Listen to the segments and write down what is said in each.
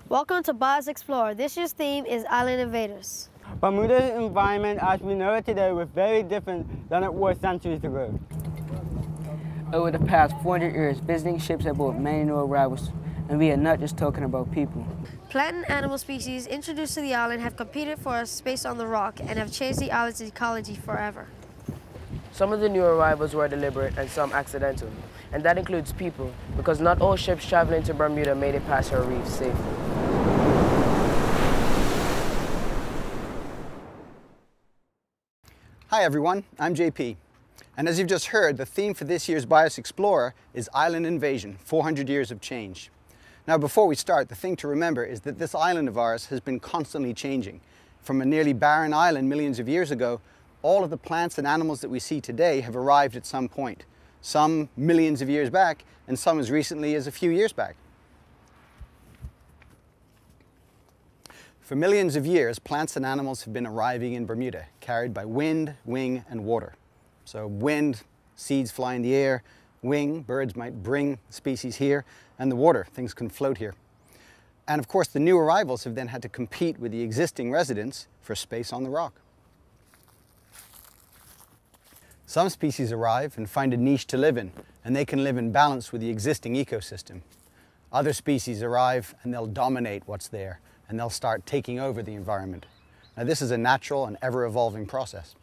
Welcome to BIOS Explorer. This year's theme is Island Invaders. Bermuda's environment as we know it today was very different than it was centuries ago. Over the past 400 years, visiting ships have brought many new arrivals, and we are not just talking about people. Plant and animal species introduced to the island have competed for a space on the rock and have changed the island's ecology forever. Some of the new arrivals were deliberate and some accidental, and that includes people, because not all ships traveling to Bermuda made it past our reef safely. Hi everyone, I'm JP. And as you've just heard, the theme for this year's BIOS Explorer is Island Invasion, 400 Years of Change. Now before we start, the thing to remember is that this island of ours has been constantly changing. From a nearly barren island millions of years ago, all of the plants and animals that we see today have arrived at some point. Some millions of years back, and some as recently as a few years back. For millions of years, plants and animals have been arriving in Bermuda, carried by wind, wing, and water. So wind, seeds fly in the air; wing, birds might bring species here; and the water, things can float here. And of course, the new arrivals have then had to compete with the existing residents for space on the rock. Some species arrive and find a niche to live in, and they can live in balance with the existing ecosystem. Other species arrive and they'll dominate what's there, and they'll start taking over the environment. Now this is a natural and ever-evolving process.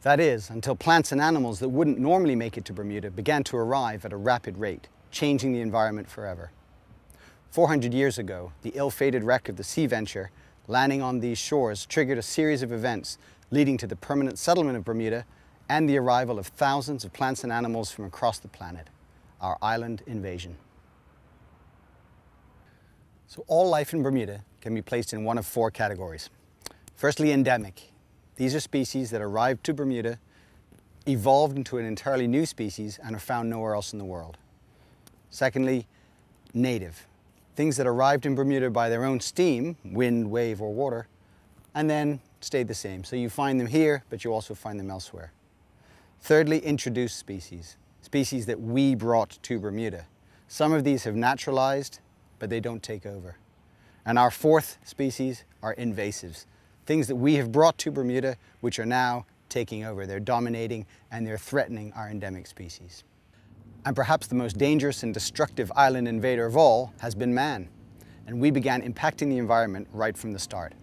That is, until plants and animals that wouldn't normally make it to Bermuda began to arrive at a rapid rate, changing the environment forever. 400 years ago, the ill-fated wreck of the Sea Venture landing on these shores triggered a series of events leading to the permanent settlement of Bermuda and the arrival of thousands of plants and animals from across the planet, our island invasion. So all life in Bermuda can be placed in one of four categories. Firstly, endemic. These are species that arrived to Bermuda, evolved into an entirely new species, and are found nowhere else in the world. Secondly, native. Things that arrived in Bermuda by their own steam, wind, wave, or water, and then stayed the same. So you find them here, but you also find them elsewhere. Thirdly, introduced species. Species that we brought to Bermuda. Some of these have naturalized, but they don't take over. And our fourth species are invasives. Things that we have brought to Bermuda, which are now taking over. They're dominating and they're threatening our endemic species. And perhaps the most dangerous and destructive island invader of all has been man. And we began impacting the environment right from the start.